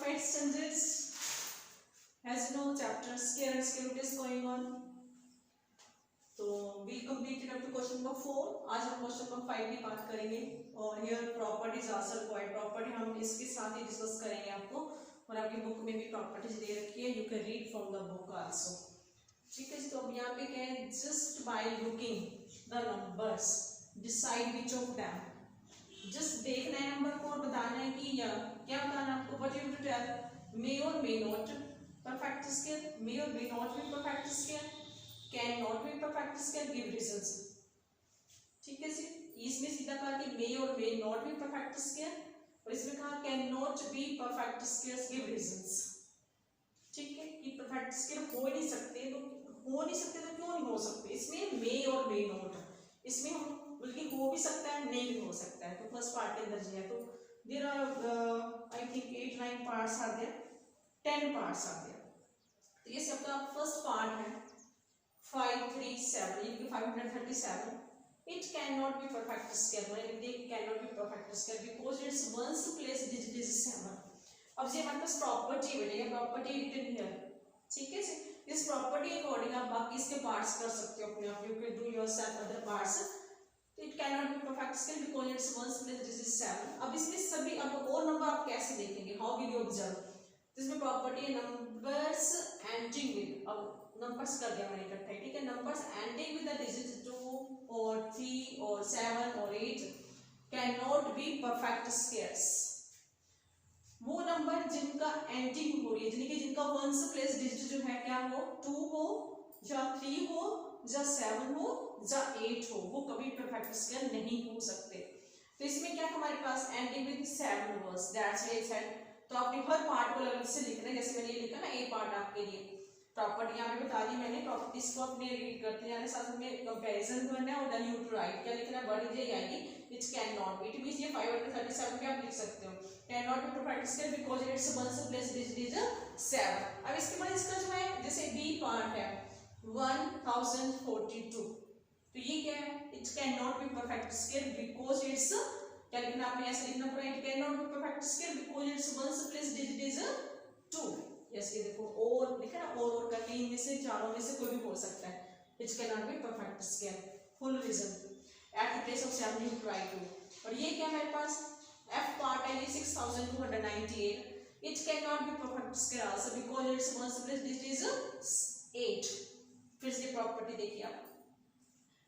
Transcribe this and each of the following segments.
of 8th standards. As you know, chapter square and square root is going on. तो we completed up to question number 4. आज हम question number 5 की बात करेंगे और here properties also required. Property हम इसके साथ ही डिस्कस करेंगे आपको, और आपकी बुक में भी प्रॉपर्टीज दे रखी है, you can read from the book also. ठीक है, तो अब यहाँ पे क्या है, just by looking the numbers decide which of them. Just देखना है नंबर को और बताना है कि या क्या बताना आपको, व्हाट यू टू टेल, मे और मे नॉट परफेक्ट स्केयर, मे और may not be perfect square, can not be perfect square, give reasons. ठीक है जी, इसमें सीधा कहा कि मे और may not be perfect square, और इसमें कहा can not be perfect square, give reasons. ठीक है, कि परफेक्ट स्केयर हो नहीं सकते, तो क्यों नहीं हो सकते. इसमें मे और मे नॉट, इसमें हम बल्कि हो भी सकता है, नहीं भी हो सकता है. तो फर्स्ट पार्ट के अंदर जी है, तो there are I think 8-9 parts are there, 10 parts are there. तो ये सबका फर्स्ट पार्ट है 537, ये 537. It can not be perfect square, मैंने लिख दिया can not be perfect square because it's ones place digit is 7. अब ये हमारे पास प्रॉपर्टी बनेगा, प्रॉपर्टी रिटन हियर. ठीक है, इस प्रॉपर्टी अकॉर्डिंग आप बाकी इसके पार्ट्स कर सकते हो अपने आप, you can do yourself other parts. It cannot be perfect scale because its ones place this is 7. अब इसमें सभी, अब और नंबर आप कैसे देखेंगे, हाउ विल यू ऑब्जर्व. इसमें प्रॉपर्टी है नंबर्स एंडिंग विद, अब नंबर्स कर दिया मैंने इकट्ठा. ठीक है, numbers ending with the digit 2 और 3 और 7 और 8 can not be perfect squares. वो नंबर जिनका एंडिंग हो रही है, जिनका वंस प्लेस डिजिट जो है क्या हो, 2 हो या 3 हो या 7 हो या 8 हो, वो कभी परफेक्ट स्केयर नहीं हो सकते. तो इसमें क्या हमारे पास ending with 7 words, that's why said. तो आपने हर पार्ट को अलग से लिखना है, जैसे मैंने ये लिखा ना, ए पार्ट आपके लिए प्रॉपर्टी यहाँ पे बता दी मैंने. प्रॉपर्टीज को अपने रीड करते जाने, साथ में कंपैरिजन करना है और देन यू टू राइट. क्या लिखना है, वर्ड ये आएगी it can not B. It means ये 537 पे आप लिख सकते हो can not be perfect square because it's ones place digit is 7. अब इसके बाद इसका जो है, जैसे बी पार्ट है 1042, तो ये क्या है, it can not be perfect square because it's, क्या लिखना आपने, ऐसे लिखना पड़ा, it can not be perfect square because it's ones place digit is 2. Yes, ये देखो और लिखा ना, और करके इनमें से चारों में से कोई भी हो सकता है. It can not be perfect square, full reason at the place of 7 you try to. और ये क्या हमारे पास एफ पार्ट है, ये 6298. It can not be perfect square also because it's ones place digit is 8. फिर से प्रॉपर्टी देखिए आप.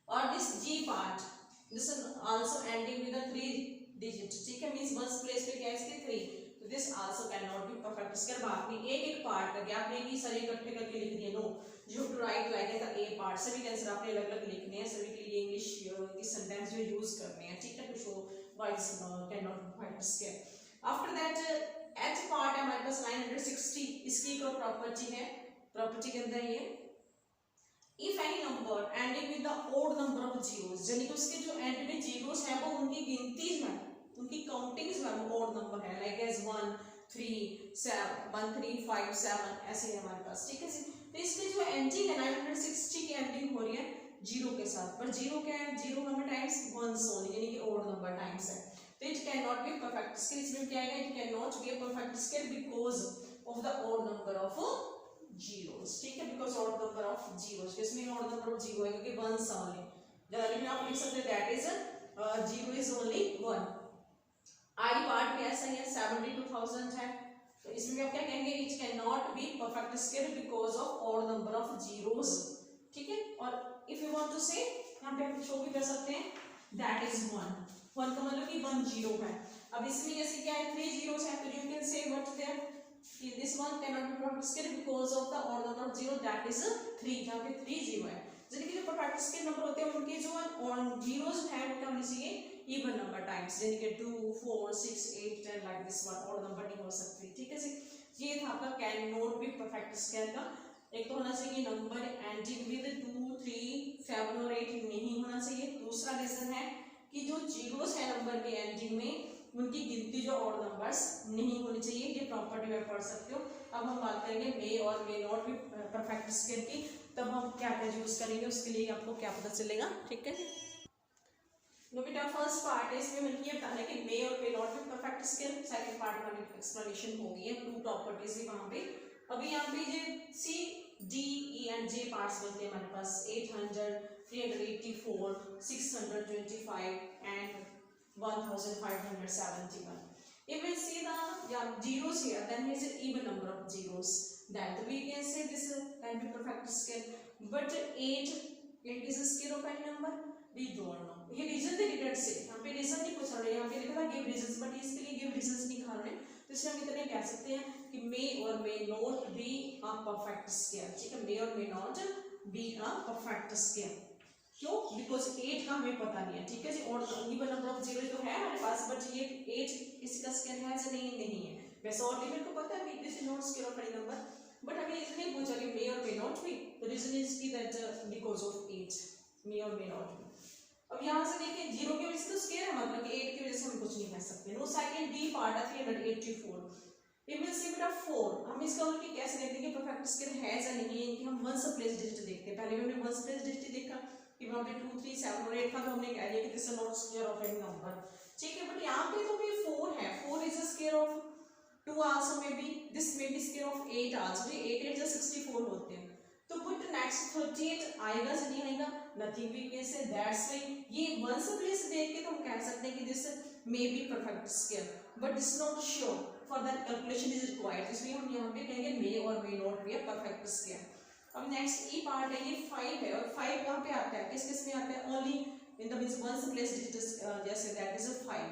और this G part, this also ending with 3 digit. ठीक है, मींस वंस प्लेस पे क्या है इसके 3. तो this also can not be perfect square. बाकी एक पार्ट का गैप नहीं कि सर इकट्ठे करके लिख दिए, no, you to write like the A part. सभी आंसर आपने अलग अलग लिखने हैं, सभी के लिए इंग्लिश की सेंटेंस जो यूज करने हैं. ठीक है, to show why this can not be perfect square. After that H part है हमारे पास 960. इसकी एक प्रॉपर्टी है, प्रॉपर्टी के अंदर ये if any number ending with the odd number of zeros, यानी कि उसके जो एंड में जीरोस है वो उनकी गिनती में, उनकी काउंटिंग्स में वो odd नंबर है, लाइक एज 1 3 7 1 3 5 7 ऐसे है हमारे पास. ठीक है जी, तो इसके जो एंडिंग है 960 की एंडिंग हो रही है जीरो के साथ, पर जीरो क्या है, zero number times once only, यानी कि odd नंबर टाइम्स है. तो it can not be perfect square. इसमें क्या है, it can not be a perfect square because of the odd number of zeros. ठीक है, because odd number of zeros, इसमें ऑड नंबर ऑफ जीरो है क्योंकि वंस ओनली. लेकिन आप लिख सकते हैं that is zero is only 1. I part में ऐसा ही है 72000 है, तो इसमें आप क्या कहेंगे, it can not be perfect square because of odd number of zeros. ठीक है, और इफ यू वांट टू से यहां पे आप शो भी कर सकते हैं दैट इज 1 का मतलब कि 1 जीरो है. अब इसमें जैसे क्या है 3 जीरोस है, तो you can say what there this one cannot be perfect square because of the odd number of zero, that is 3. यहाँ पे 3 जीरो है, यानी कि जो परफेक्ट स्केयर नंबर होते हैं उनके जो जीरोस है वो क्या होने चाहिए, इवन नंबर टाइम्स, यानी कि 2 4 6 8 10 like this one. Odd number नहीं हो सकती. ठीक है जी, ये था आपका can not be perfect square का. एक तो होना चाहिए नंबर एंडिंग विद 2 3 7 और 8 नहीं होना चाहिए. दूसरा रीजन है कि जो जीरोस है नंबर के एंडिंग में उनकी गिनती जो ऑड नंबर्स नहीं होनी चाहिए. ये प्रॉपर्टी में पढ़ सकते हो. अब हम बात करेंगे मे और may not be perfect square की, तब हम क्या क्या यूज करेंगे उसके लिए आपको क्या पता चलेगा. ठीक है, नो बेटा फर्स्ट पार्ट है, इसमें मतलब ये बताना है कि मे और may not be perfect scale. Second part में एक्सप्लेनेशन हो गई है, टू प्रॉपर्टीज भी वहां पे। अभी यहाँ पे ये C D E and J parts बनते हैं हमारे पास 800, 384, 625 and 1571. If we see the zeros here, then here is an even number of zeros. That we can say this can be perfect scale. But 8 is a scale of any number? We don't know. ये reason related से यहाँ पे reason नहीं पूछ रहे, यहाँ पे लिखा था गिव रीजंस, बट इसके लिए गिव रीजंस नहीं खा रहे, तो इसलिए हम इतने कह सकते हैं कि मे और may not be a perfect scale. ठीक है, मे और may not be a perfect scale. क्यों? बिकॉज 8 का हमें पता नहीं है। ठीक है जी, और इवन नंबर ऑफ जीरो तो है हमारे पास, बट ये 8 किसी का स्केल है या नहीं है। वैसे और लिमिट को पता है this is not scale of any number, but हमें इसलिए पूछा कि मे और may not be, the reason is की दैट बिकॉज ऑफ 8 मे और मे नॉट बी। अब यहाँ से देखिए जीरो की वजह से तो स्केल है, मतलब 8 की वजह से हम कुछ नहीं कह सकते। नो सेकंड डी पार्ट है 384। ये मींस कि बेटा 4 हम इसका उल्टी कैसे देखते हैं कि परफेक्ट स्केल है या नहीं है, कि हम वंस प्लेस डिजिट देखते हैं। पहले हमने वंस प्लेस डिजिट देखा कि वहां पे 2 3 7 और 8 का तो हमने कह दिया कि this is not square of any number. ठीक है, बट यहाँ पे तो भी 4 है, 4 is a square of 2 also may be, this may B square of 8 also. 8 8 जो 64 होते हैं, तो बट नेक्स्ट 38 आएगा या नहीं आएगा, nothing we can say. That's why ये वंस प्लेस देख के तो हम कह सकते हैं कि this may be perfect square, but this not sure, for that calculation is required. इसलिए हम यहाँ पे कहेंगे मे और may not be a perfect square. अब नेक्स्ट ई पार्ट है, ये 5 है, और 5 कहाँ पे आता है, किस किस में आता है? Only in the means once place digit, जैसे दैट इज 5।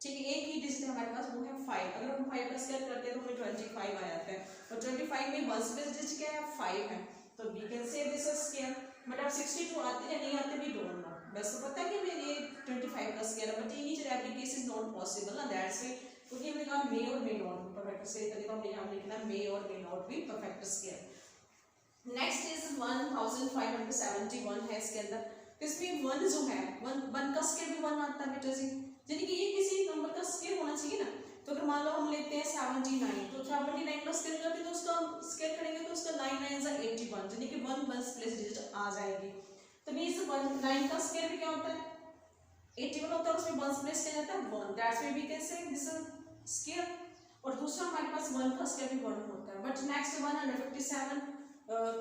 ठीक है, एक ही डिजिट हमारे पास वो है 5। अगर हम 5 का स्क्वायर करते हैं तो हमें 25 आ जाता है, और 25 में वंस प्लेस डिजिट क्या है? 5 है, तो we can say this is square. But अब 62 आते या नहीं आते भी डोंट नो, बस तो पता है कि मेरे 25 का स्क्वायर है, but in each and every case is not possible ना। दैट्स व्हाई क्योंकि हमने कहा मे और may not be perfect square, तभी तो हमने यहाँ लिखना है मे और may not be perfect square. Next is 1571 है इसके अंदर, तो इसमें 1 जो है 1 का स्क्वायर भी 1 आता है बेटा जी, यानी कि ये किसी नंबर का स्क्वायर होना चाहिए ना। तो अगर मान लो हम लेते हैं 79, तो 79 का स्क्वायर करते तो उसका स्क्वायर करेंगे तो उसका 9 9 जा 81, यानी कि 1 वंस प्लेस डिजिट आ जाएगी। तो मींस 9 का स्क्वायर भी क्या होता है? 81 होता है, उसमें वंस प्लेस किया जाता है 1, that's why we can say this square. और दूसरा हमारे पास 1 का स्क्वायर भी 1 होता है, बट नेक्स्ट 157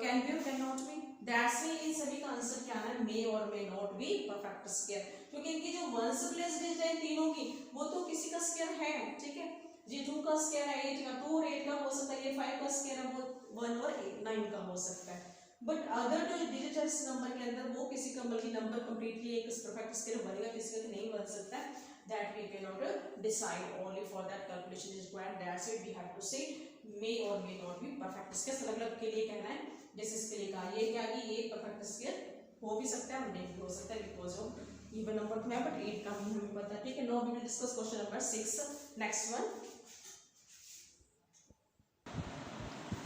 कैन बी और can not B. That's why in सभी का आंसर क्या है? मे और may not be perfect square, क्योंकि इनकी जो वंस प्लेस डिजिट है तीनों की, वो तो किसी का स्क्वायर है। ठीक है, ये 2 का स्क्वायर है 8 का, 2 और 8 का हो सकता है, ये 5 का स्क्वायर है वो 1 और 9 का हो सकता है। बट अदर जो डिजिट है इस नंबर के अंदर, वो किसी का बल्कि नंबर कंप्लीटली एक परफेक्ट स्क्वायर बनेगा, किसी का नहीं बन सकता है। That we cannot decide, only for that calculation is required. That's why we have to say may or may not be perfect square. अलग-अलग के लिए कहना है, जैसे इसके लिए कहा ये क्या कि ये परफेक्ट स्क्वायर हो भी सकता है और नहीं भी हो सकता है, बिकॉज ऑफ इवन नंबर में, बट 8 का भी हमें पता है। ठीक है, now we will discuss question number 6। Next one,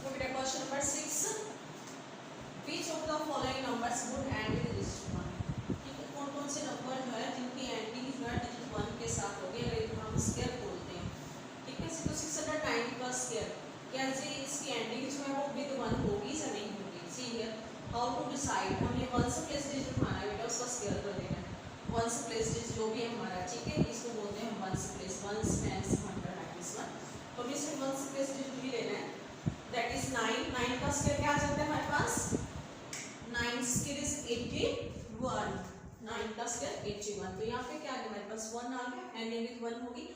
तो बेटा question number 6, which of the following numbers would end with digit 1? ठीक है, कौन कौन से नंबर जो है जिनकी एंडिंग जो है डिजिट 1 के साथ होगी, अगर हम स्क्वायर बोलते हैं। ठीक है, तो 690 का स्क्वायर, क्या जी इसकी एंडिंग जो है वो विद 1 होगी या नहीं होगी? See here how to decide, हमने वंस प्लेस डिजिट माना है बेटा, उसका स्क्वायर कर देना है। वंस प्लेस डिजिट जो भी है हमारा, ठीक है, इसको बोलते हैं वंस प्लेस, वंस टेंस 100 91। तो इसमें वंस प्लेस डिजिट भी लेना है, दैट इज 9। 9 का स्क्वायर क्या आ जाता है हमारे पास? 9 स्क्वायर इज 81, 9 का स्क्वायर 81। तो यहाँ पे क्या आ गया हमारे पास? 1 आ गया, एंडिंग विद 1 होगी।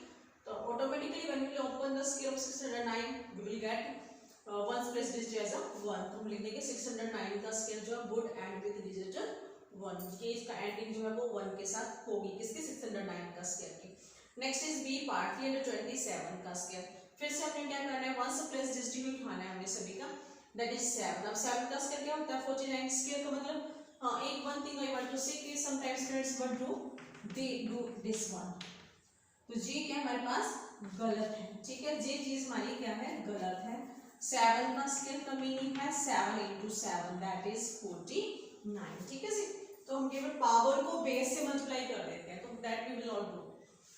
तो automatically when we open the square of 609 we will get ones place digit as a 1। तो हम लिख देंगे 609 का स्क्वायर जो है वुड एंड विद डिजिट 1, ये इसका एंडिंग जो है वो 1 के साथ होगी, किसके? 609 का स्क्वायर की। नेक्स्ट इज बी पार्ट, 327 का स्क्वायर। फिर से हमने क्या करना है? वंस प्लेस डिजिट भी उठाना है हमें सभी का, दैट इज 7। अब 7 का स्क्वायर क्या होता है? 49 स्क्वायर का मतलब एक one thing I want to say कि sometimes friends what do they do this one, तो ये क्या हमारे पास गलत है। ठीक है, ये चीज हमारी क्या है? गलत है। 7 का स्क्वायर का मीनिंग है 7 into 7 दैट इज 49। ठीक है जी, तो हम केवल पावर को बेस से मल्टीप्लाई कर देते हैं, तो that we will not do.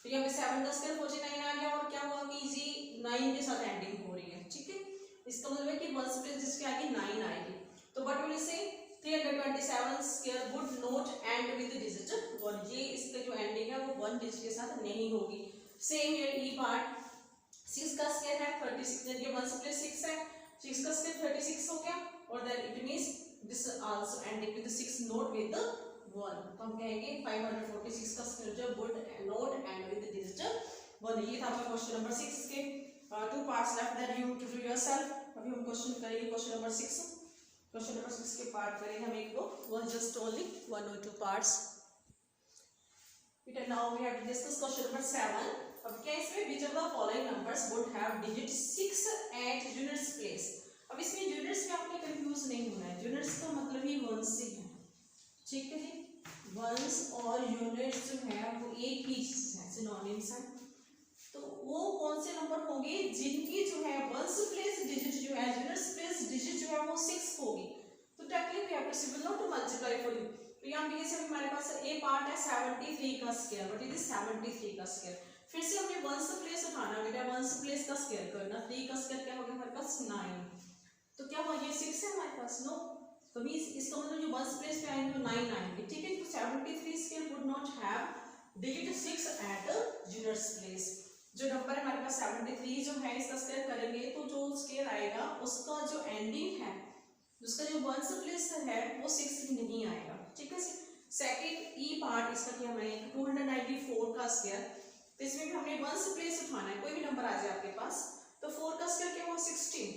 तो यहाँ पे 7 का स्क्वायर 49 आ गया, और क्या हुआ कि जी 9 के साथ एंडिंग हो रही है। ठीक है, इसका मतलब है कि वंस प्लेस जिसके आगे 9 आएगी, तो what will say 327 square would not end with digit 1, ये इसका जो एंडिंग है वो 1 डिजिट के साथ नहीं होगी। सेम हियर ई पार्ट, 6 का स्क्वायर है 36, यानी कि 1 से प्लस 6 है, 6 का स्क्वायर 36 हो गया, और then it means this also ending with 6 not with 1, तो हम कहेंगे 546 का स्क्वायर जो would not end with digit 1। ये था आपका क्वेश्चन नंबर 6 के 2 parts left that you to do yourself. अभी हम क्वेश्चन करेंगे क्वेश्चन नंबर 6। क्वेश्चन नंबर 6 के पार्ट करेंगे हम एक दो, one just only 1 or 2 parts. बेटा now we have to discuss question number 7। अब क्या इसमें which of the following numbers would have digit 6 at units place। अब इसमें यूनिट्स में आपने कंफ्यूज नहीं होना है, यूनिट्स का मतलब ही वंस से है, ठीक है जी। वंस और यूनिट्स जो है वो एक ही चीज है, सिनोनिम्स है। तो वो कौन से नंबर होंगे जिनकी जो है वंस प्लेस डिजिट जो है, यूनिट्स प्लेस डिजिट जो है वो 6 होगी। तो technically we have to simple not to multiply for you. तो यहाँ पे से हमारे पास ए पार्ट है 73 का स्क्वायर, व्हाट इज 73 का स्क्वायर। फिर से हमने वंस प्लेस उठाना बेटा, वंस प्लेस का स्क्वायर करना, 3 का स्क्वायर क्या हो गया हमारे पास 9, तो क्या हुआ ये 6 है हमारे पास, नो। तो भी इसका मतलब जो वंस प्लेस पे आएंगे तो 9 आएंगे, ठीक है। तो 73 square would not have digit 6 at units place. जो नंबर है हमारे पास 73 जो है, इसका स्क्वायर करेंगे तो जो स्क्वायर आएगा उसका जो एंडिंग है, उसका जो वंस प्लेस है वो 6 नहीं आएगा, ठीक है। सेकंड ई पार्ट इसका क्या हमारे 294 का स्क्वायर, तो इसमें भी हमने वंस प्लेस उठाना है, कोई भी नंबर आ जाए आपके पास। तो 4 का स्क्वायर क्या हुआ 16,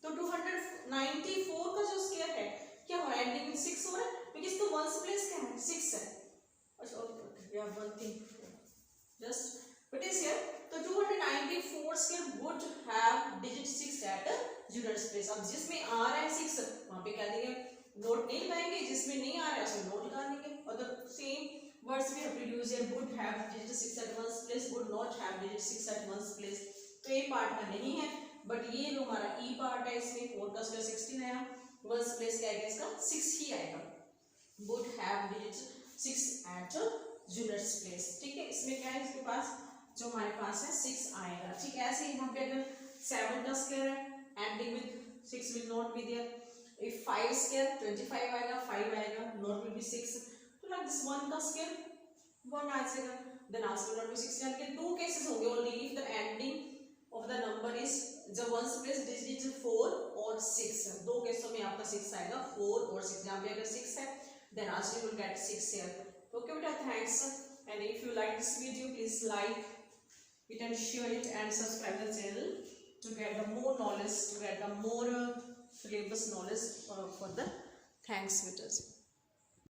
तो 294 का जो स्क्वायर है क्या हुआ एंडिंग में 6 हो रहा है, क्योंकि इसका वंस प्लेस क्या है 6 है। अच्छा ओके या one thing just what is here, तो 294 square would have digit 6 at units place. अब जिसमें आ रहा है 6 वहां पे कह देंगे नोट नहीं लगाएंगे, जिसमें नहीं आ रहा है उसमें नोट लगा देंगे। और the same words we have to use here, would have digit 6 at one's place, would not have digit 6 at one's place। तो ये पार्ट का नहीं है, बट ये जो हमारा ई पार्ट है इसमें 4 का स्क्वायर 16 आया, one's place क्या आएगा इसका 6 ही आएगा, would have digit 6 at units place, ठीक है। इसमें क्या है इसके पास जो हमारे पास है 6 आएगा, ठीक है। ऐसे ही यहाँ पे अगर 7 का स्क्वायर है ending with 6 will not be there, if 5 square 25 आएगा, 5 आएगा, not will be 6। like this 1 का स्क्वायर 1 आ जाएगा, then also not be 6। यानी कि 2 केसेस होंगे only if the ending of the number is the ones place digit 4 और 6। दो केसों में आपका 6 आएगा, 4 और 6। यहाँ पे अगर 6 है then also you will get 6 here। Okay बेटा, thanks, and if you like this video please like it and share it and subscribe the channel to get the more knowledge, to get the more syllabus knowledge for the thanks betas।